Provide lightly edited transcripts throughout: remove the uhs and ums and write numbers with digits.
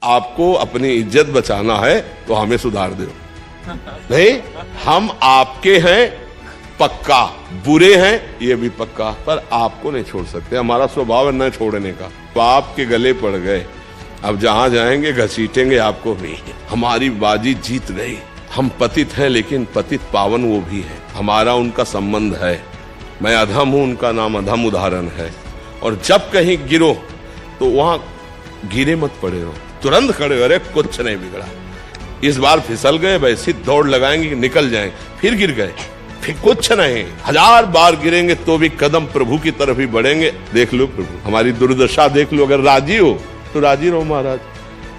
आपको अपनी इज्जत बचाना है तो हमें सुधार दो। नहीं, हम आपके हैं पक्का, बुरे हैं ये भी पक्का, पर आपको नहीं छोड़ सकते। हमारा स्वभाव है न छोड़ने का। तो आपके गले पड़ गए, अब जहां जाएंगे घसीटेंगे आपको भी। हमारी बाजी जीत गई। हम पतित हैं लेकिन पतित पावन वो भी है। हमारा उनका संबंध है। मैं अधम हूं, उनका नाम अधम उदाहरण है। और जब कहीं गिरो तो वहां गिरे मत पड़े हो, तुरंत खड़े हो, अरे कुछ नहीं बिगड़ा। इस बार फिसल गए, वैसी दौड़ लगाएंगे निकल जाएंगे, फिर गिर गए, फिर कुछ नहीं। 1000 बार गिरेंगे तो भी कदम प्रभु की तरफ ही बढ़ेंगे। देख लो प्रभु, हमारी दुर्दशा देख लो। अगर राजी हो तो राजी रहो महाराज,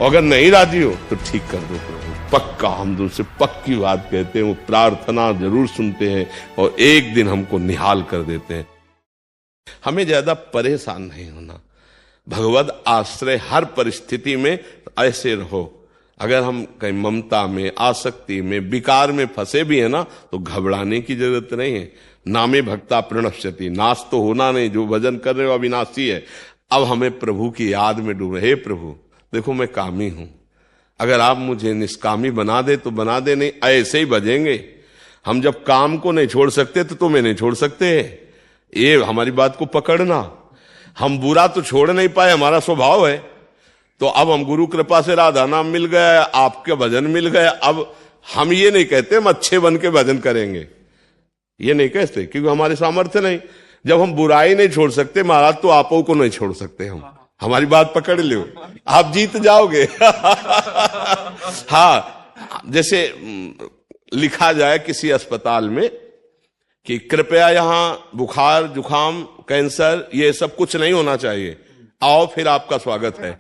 अगर नहीं राजी हो तो ठीक कर दो प्रभु। पक्का हम दूसरे पक्की बात कहते हैं, वो प्रार्थना जरूर सुनते हैं और एक दिन हमको निहाल कर देते हैं। हमें ज्यादा परेशान नहीं होना। भगवद आश्रय हर परिस्थिति में ऐसे रहो। अगर हम कहीं ममता में, आसक्ति में, विकार में फंसे भी है ना, तो घबराने की जरूरत नहीं है। नामे भक्ता प्रणश्यति, नाश तो होना नहीं। जो भजन कर रहे हो अविनाशी है। अब हमें प्रभु की याद में डूबे। हे प्रभु देखो मैं कामी हूं, अगर आप मुझे निष्कामी बना दे तो बना दे, नहीं ऐसे ही भजेंगे। हम जब काम को नहीं छोड़ सकते तो तुम्हें नहीं छोड़ सकते। ये हमारी बात को पकड़ना। हम बुरा तो छोड़ नहीं पाए, हमारा स्वभाव है। तो अब हम गुरु कृपा से राधा नाम मिल गया, आपके भजन मिल गया। अब हम ये नहीं कहते हम अच्छे बन के भजन करेंगे, ये नहीं कहते, क्योंकि हमारे सामर्थ्य नहीं। जब हम बुराई नहीं छोड़ सकते महाराज, तो आपो को नहीं छोड़ सकते हम। हमारी बात पकड़ लो, आप जीत जाओगे। हाँ, जैसे लिखा जाए किसी अस्पताल में कि कृपया यहां बुखार, जुखाम, कैंसर ये सब कुछ नहीं होना चाहिए, आओ फिर आपका स्वागत है।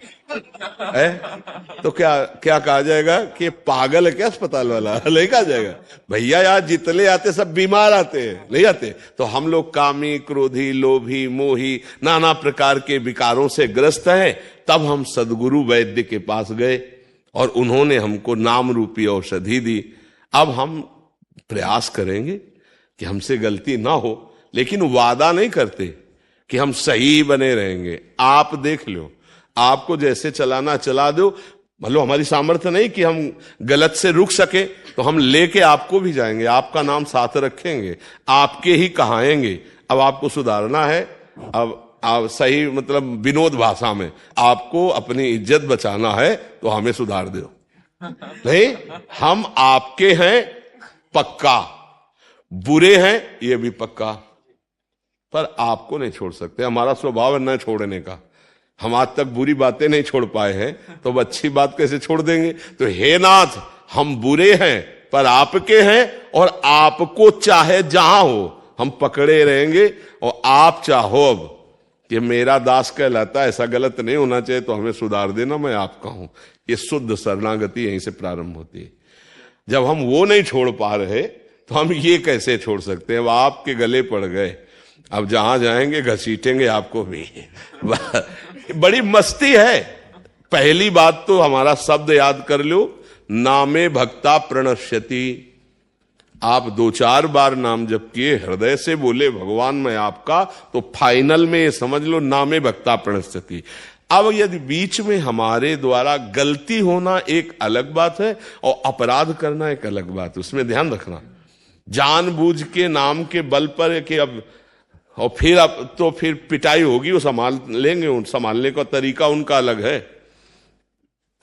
तो क्या कहा जाएगा कि पागल है क्या अस्पताल वाला? नहीं कहा जाएगा। भैया यार जितने आते सब बीमार आते हैं, नहीं आते। तो हम लोग कामी, क्रोधी, लोभी, मोही, नाना प्रकार के विकारों से ग्रस्त हैं। तब हम सदगुरु वैद्य के पास गए और उन्होंने हमको नाम रूपी औषधि दी। अब हम प्रयास करेंगे कि हमसे गलती ना हो, लेकिन वादा नहीं करते कि हम सही बने रहेंगे। आप देख लो, आपको जैसे चलाना चला दो। मतलब हमारी सामर्थ्य नहीं कि हम गलत से रुक सके, तो हम लेके आपको भी जाएंगे, आपका नाम साथ रखेंगे, आपके ही कहाएंगे। अब आपको सुधारना है। अब आप सही मतलब विनोद भाषा में, आपको अपनी इज्जत बचाना है तो हमें सुधार दो। नहीं, हम आपके हैं पक्का, बुरे हैं ये भी पक्का, पर आपको नहीं छोड़ सकते। हमारा स्वभाव है न छोड़ने का। हम आज तक बुरी बातें नहीं छोड़ पाए हैं, तो अब अच्छी बात कैसे छोड़ देंगे? तो हे नाथ, हम बुरे हैं पर आपके हैं, और आपको चाहे जहां हो हम पकड़े रहेंगे। और आप चाहो अब कि मेरा दास कहलाता, ऐसा गलत नहीं होना चाहिए, तो हमें सुधार देना, मैं आपका हूं। ये शुद्ध शरणागति यहीं से प्रारंभ होती है। जब हम वो नहीं छोड़ पा रहे तो हम ये कैसे छोड़ सकते हैं? अब आपके गले पड़ गए, अब जहां जाएंगे घसीटेंगे आपको भी। बड़ी मस्ती है। पहली बात तो हमारा शब्द याद कर लो, नामे भक्ता प्रणश्यति। आप 2-4 बार नाम जप किए, हृदय से बोले भगवान मैं आपका, तो फाइनल में ये समझ लो नामे भक्ता प्रणश्यति। अब यदि बीच में हमारे द्वारा गलती होना एक अलग बात है और अपराध करना एक अलग बात है, उसमें ध्यान रखना। जानबूझ के नाम के बल पर कि अब और फिर अब तो फिर पिटाई होगी, वो संभाल लेंगे, उन संभालने का तरीका उनका अलग है।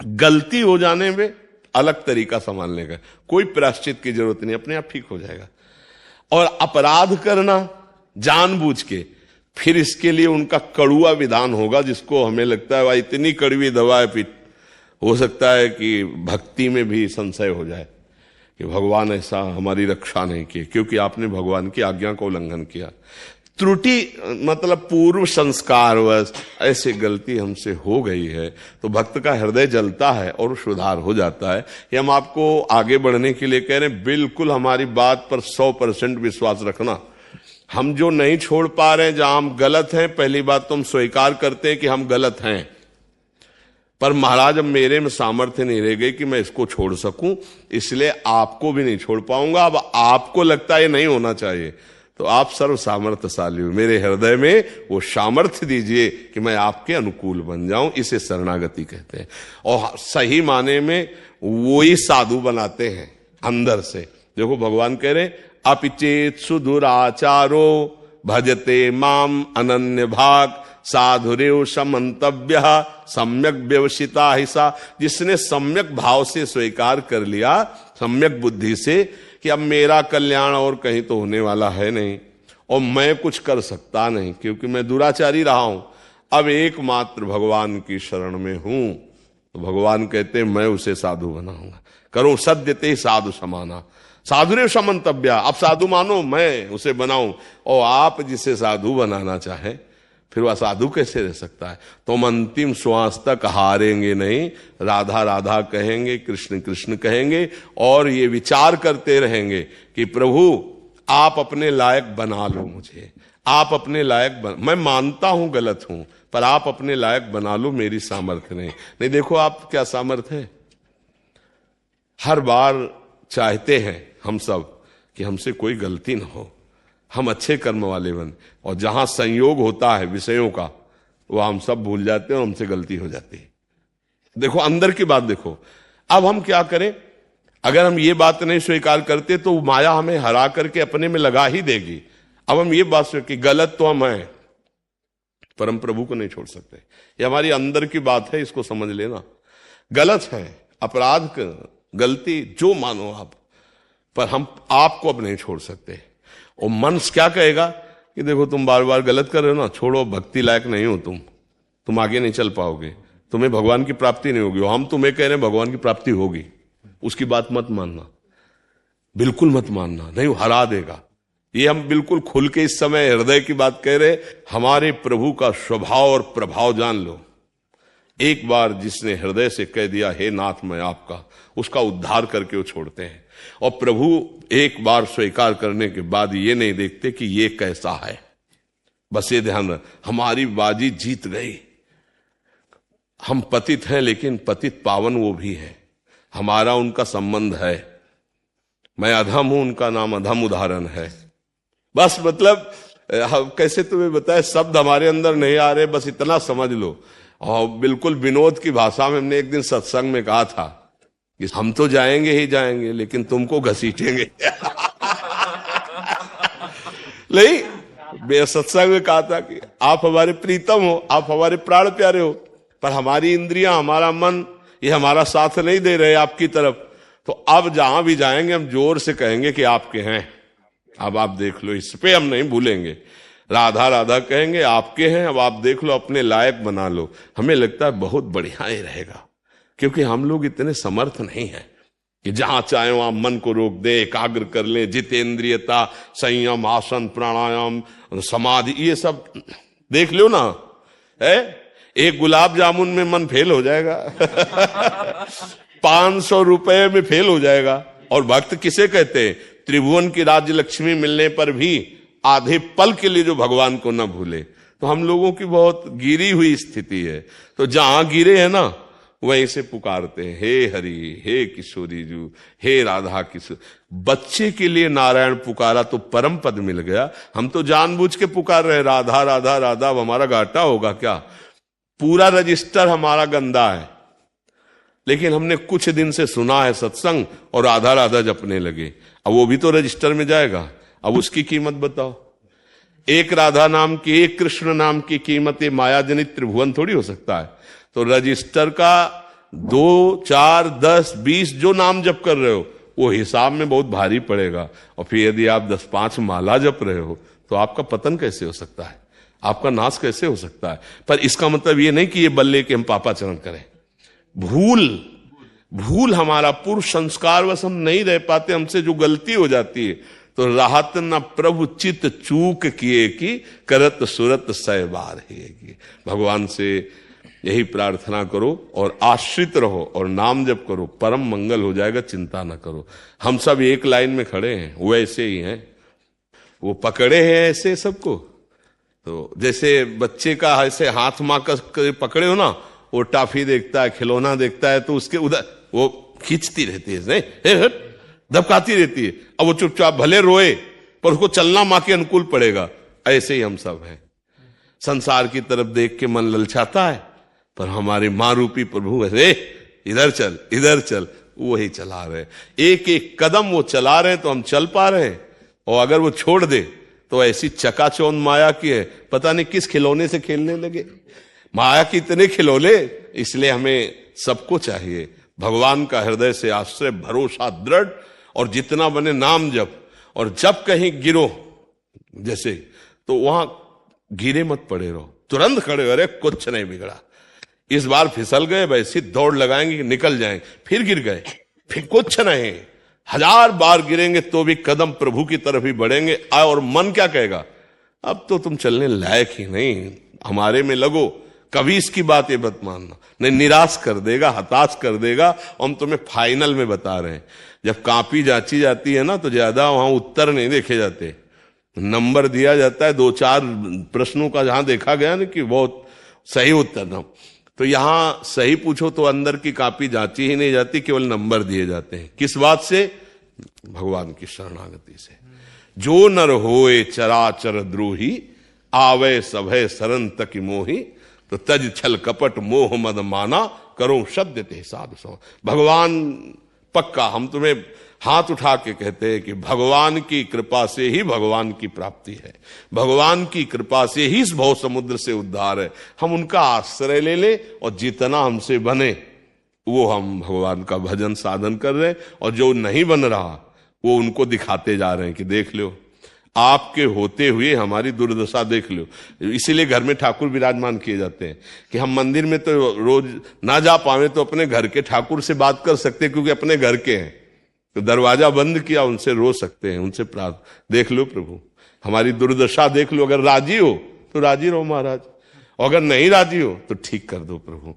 गलती हो जाने में अलग तरीका संभालने का, कोई प्रायश्चित की जरूरत नहीं, अपने आप ठीक हो जाएगा। और अपराध करना जानबूझ के, फिर इसके लिए उनका कड़ुआ विधान होगा, जिसको हमें लगता है भाई इतनी कड़वी दवा है, फिर हो सकता है कि भक्ति में भी संशय हो जाए कि भगवान ऐसा हमारी रक्षा नहीं की, क्योंकि आपने भगवान की आज्ञा का उल्लंघन किया। त्रुटि मतलब पूर्व संस्कारवश ऐसी गलती हमसे हो गई है, तो भक्त का हृदय जलता है और सुधार हो जाता है। ये हम आपको आगे बढ़ने के लिए कह रहे हैं। बिल्कुल हमारी बात पर 100% विश्वास रखना। हम जो नहीं छोड़ पा रहे हैं, जहां हम गलत हैं, पहली बात तो हम स्वीकार करते हैं कि हम गलत हैं, पर महाराज अब मेरे में सामर्थ्य नहीं रह गई कि मैं इसको छोड़ सकूं, इसलिए आपको भी नहीं छोड़ पाऊंगा। अब आपको लगता है ये नहीं होना चाहिए, तो आप सर्व सामर्थ्यशाली हो, मेरे हृदय में वो सामर्थ्य दीजिए कि मैं आपके अनुकूल बन जाऊं। इसे शरणागति कहते हैं। और सही माने में वो ही साधु बनाते हैं अंदर से। देखो भगवान कह रहे अपिचेत सुदुराचारो भजते माम अनन्य भाग साधुरेव समंतव्य सम्यक व्यवसिता हिसा। जिसने सम्यक भाव से स्वीकार कर लिया, सम्यक बुद्धि से, कि अब मेरा कल्याण और कहीं तो होने वाला है नहीं और मैं कुछ कर सकता नहीं क्योंकि मैं दुराचारी रहा हूं, अब एकमात्र भगवान की शरण में हूं, तो भगवान कहते हैं मैं उसे साधु बनाऊंगा। करो सद्यते साधु समाना साधुरेव समंतव्य। अब साधु मानो मैं उसे बनाऊं, और आप जिसे साधु बनाना चाहें फिर वह साधु कैसे रह सकता है। तुम अंतिम श्वास तक हारेंगे नहीं, राधा राधा कहेंगे, कृष्ण कृष्ण कहेंगे, और ये विचार करते रहेंगे कि प्रभु आप अपने लायक बना लो मुझे, आप अपने लायक मैं मानता हूं गलत हूं, पर आप अपने लायक बना लो, मेरी सामर्थ्य नहीं। देखो आप क्या सामर्थ्य है। हर बार चाहते हैं हम सब कि हमसे कोई गलती ना हो, हम अच्छे कर्म वाले बन, और जहां संयोग होता है विषयों का वो हम सब भूल जाते हैं और हमसे गलती हो जाती है। देखो अंदर की बात देखो। अब हम क्या करें, अगर हम ये बात नहीं स्वीकार करते तो माया हमें हरा करके अपने में लगा ही देगी। अब हम ये बात स्वीकार कि गलत तो हम हैं, पर हम प्रभु को नहीं छोड़ सकते। ये हमारी अंदर की बात है, इसको समझ लेना। गलत है, अपराध गलती जो मानो आप, पर हम आपको अब नहीं छोड़ सकते। और मन क्या कहेगा कि देखो तुम बार बार गलत कर रहे हो ना, छोड़ो, भक्ति लायक नहीं हो तुम आगे नहीं चल पाओगे, तुम्हें भगवान की प्राप्ति नहीं होगी। हम तुम्हें कह रहे हैं भगवान की प्राप्ति होगी, उसकी बात मत मानना, बिल्कुल मत मानना, नहीं हरा देगा। ये हम बिल्कुल खुल के इस समय हृदय की बात कह रहे। हमारे प्रभु का स्वभाव और प्रभाव जान लो। एक बार जिसने हृदय से कह दिया हे नाथ मैं आपका, उसका उद्धार करके वो छोड़ते हैं। और प्रभु एक बार स्वीकार करने के बाद ये नहीं देखते कि ये कैसा है, बस ये ध्यान रख हमारी बाजी जीत गई। हम पतित हैं लेकिन पतित पावन वो भी है, हमारा उनका संबंध है। मैं अधम हूं, उनका नाम अधम उदाहरण है। बस मतलब कैसे तुम्हें बताए, शब्द हमारे अंदर नहीं आ रहे, बस इतना समझ लो। और बिल्कुल विनोद की भाषा में हमने एक दिन सत्संग में कहा था कि हम तो जाएंगे ही जाएंगे लेकिन तुमको घसीटेंगे। नहीं, सत्संग में कहा था कि आप हमारे प्रीतम हो, आप हमारे प्राण प्यारे हो, पर हमारी इंद्रियां, हमारा मन, ये हमारा साथ नहीं दे रहे आपकी तरफ। तो अब जहां भी जाएंगे हम जोर से कहेंगे कि आपके हैं, अब आप देख लो, इस पे हम नहीं भूलेंगे। राधा राधा कहेंगे, आपके हैं, अब आप देख लो, अपने लायक बना लो। हमें लगता है बहुत बढ़िया ही रहेगा, क्योंकि हम लोग इतने समर्थ नहीं हैं कि जहां चाहे वहां मन को रोक दे, एकाग्र कर ले, जितेंद्रियता, संयम, आसन, प्राणायाम, समाधि, ये सब देख लो ना है। एक गुलाब जामुन में मन फेल हो जाएगा 500 रुपए में फेल हो जाएगा। और भक्त किसे कहते हैं, त्रिभुवन की राज्य लक्ष्मी मिलने पर भी आधे पल के लिए जो भगवान को न भूले। तो हम लोगों की बहुत गिरी हुई स्थिति है। तो जहां गिरे हैं ना वहीं से पुकारते हैं, हे हरि, हे किशोरी जू, हे राधा किशोर। बच्चे के लिए नारायण पुकारा तो परम पद मिल गया। हम तो जानबूझ के पुकार रहे राधा राधा राधा, अब हमारा घाटा होगा क्या? पूरा रजिस्टर हमारा गंदा है, लेकिन हमने कुछ दिन से सुना है सत्संग और राधा राधा जपने लगे। अब वो भी तो रजिस्टर में जाएगा। अब उसकी कीमत बताओ। एक राधा नाम की, एक कृष्ण नाम की कीमत ये माया जनित त्रिभुवन थोड़ी हो सकता है। तो रजिस्टर का 2, 4, 10, 20 जो नाम जप कर रहे हो वो हिसाब में बहुत भारी पड़ेगा। और फिर यदि आप 10-5 माला जप रहे हो तो आपका पतन कैसे हो सकता है, आपका नाश कैसे हो सकता है? पर इसका मतलब ये नहीं कि ये बल्ले के हम पापाचरण करें। भूल हमारा पूर्व संस्कार वश हम नहीं रह पाते, हमसे जो गलती हो जाती है। तो राहत न प्रभु चित चूक किए कि करत सुरत सहबार है। भगवान से यही प्रार्थना करो और आश्रित रहो और नाम जप करो, परम मंगल हो जाएगा, चिंता न करो। हम सब एक लाइन में खड़े हैं, वो ऐसे ही हैं, वो पकड़े हैं ऐसे सबको। तो जैसे बच्चे का ऐसे हाथ मां का पकड़े हो ना, वो टाफी देखता है, खिलौना देखता है तो उसके उधर वो खींचती रहती है, नहीं दबकाती रहती है। अब वो चुपचाप भले रोए पर उसको चलना मां के अनुकूल पड़ेगा। ऐसे ही हम सब हैं, संसार की तरफ देख के मन ललचाता है, पर हमारे मां रूपी प्रभु अरे इधर चल इधर चल, वो ही चला रहे। एक एक कदम वो चला रहे हैं तो हम चल पा रहे हैं, और अगर वो छोड़ दे तो ऐसी चकाचौंध माया की है, पता नहीं किस खिलौने से खेलने लगे। माया के इतने खिलौने, इसलिए हमें सबको चाहिए भगवान का हृदय से आश्रय भरोसा दृढ़, और जितना बने नाम जप। और जब कहीं गिरो जैसे, तो वहां गिरे मत पड़े रहो, तुरंत खड़े हो, अरे कुछ नहीं बिगड़ा, इस बार फिसल गए, वैसी दौड़ लगाएंगे कि निकल जाएंगे, फिर गिर गए, फिर कुछ नहीं, 1000 बार गिरेंगे तो भी कदम प्रभु की तरफ ही बढ़ेंगे। और मन क्या कहेगा, अब तो तुम चलने लायक ही नहीं, हमारे में लगो। कभी इसकी बात ये मत मानना, नहीं निराश कर देगा, हताश कर देगा। हम तुम्हें फाइनल में बता रहे हैं, जब कॉपी जांची जाती है ना, तो ज्यादा वहां उत्तर नहीं देखे जाते, नंबर दिया जाता है 2-4 प्रश्नों का, जहां देखा गया ना कि बहुत सही उत्तर ना, तो यहां सही पूछो तो अंदर की कॉपी जांची ही नहीं जाती, केवल नंबर दिए जाते हैं। किस बात से? भगवान की शरणागति से। जो नर होए चराचर द्रोही, आवे सभय सरन तक मोही, तो तज छल कपट मोह मद माना, करो शब्द ते साधु सो। भगवान पक्का, हम तुम्हें हाथ उठा के कहते हैं कि भगवान की कृपा से ही भगवान की प्राप्ति है, भगवान की कृपा से ही इस भव समुद्र से उद्धार है। हम उनका आश्रय ले ले, और जितना हमसे बने वो हम भगवान का भजन साधन कर रहे हैं, और जो नहीं बन रहा वो उनको दिखाते जा रहे हैं कि देख लो, आपके होते हुए हमारी दुर्दशा देख लो। इसीलिए घर में ठाकुर विराजमान किए जाते हैं कि हम मंदिर में तो रोज ना जा पावे तो अपने घर के ठाकुर से बात कर सकते हैं, क्योंकि अपने घर के हैं, तो दरवाजा बंद किया, उनसे रो सकते हैं, उनसे प्रार्थना। देख लो प्रभु, हमारी दुर्दशा देख लो, अगर राजी हो तो राजी रहो महाराज, और अगर नहीं राजी हो तो ठीक कर दो प्रभु।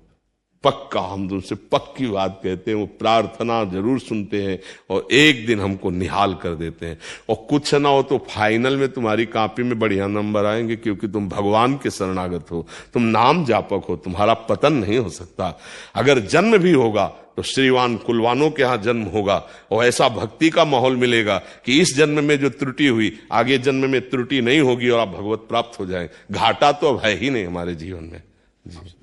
पक्का हम तुमसे पक्की बात कहते हैं, वो प्रार्थना जरूर सुनते हैं, और एक दिन हमको निहाल कर देते हैं। और कुछ ना हो तो फाइनल में तुम्हारी कॉपी में बढ़िया नंबर आएंगे, क्योंकि तुम भगवान के शरणागत हो, तुम नाम जापक हो, तुम्हारा पतन नहीं हो सकता। अगर जन्म भी होगा तो श्रीवान कुलवानों के यहाँ जन्म होगा, और ऐसा भक्ति का माहौल मिलेगा कि इस जन्म में जो त्रुटि हुई आगे जन्म में त्रुटि नहीं होगी, और आप भगवत प्राप्त हो जाए। घाटा तो अब है ही नहीं हमारे जीवन में जी।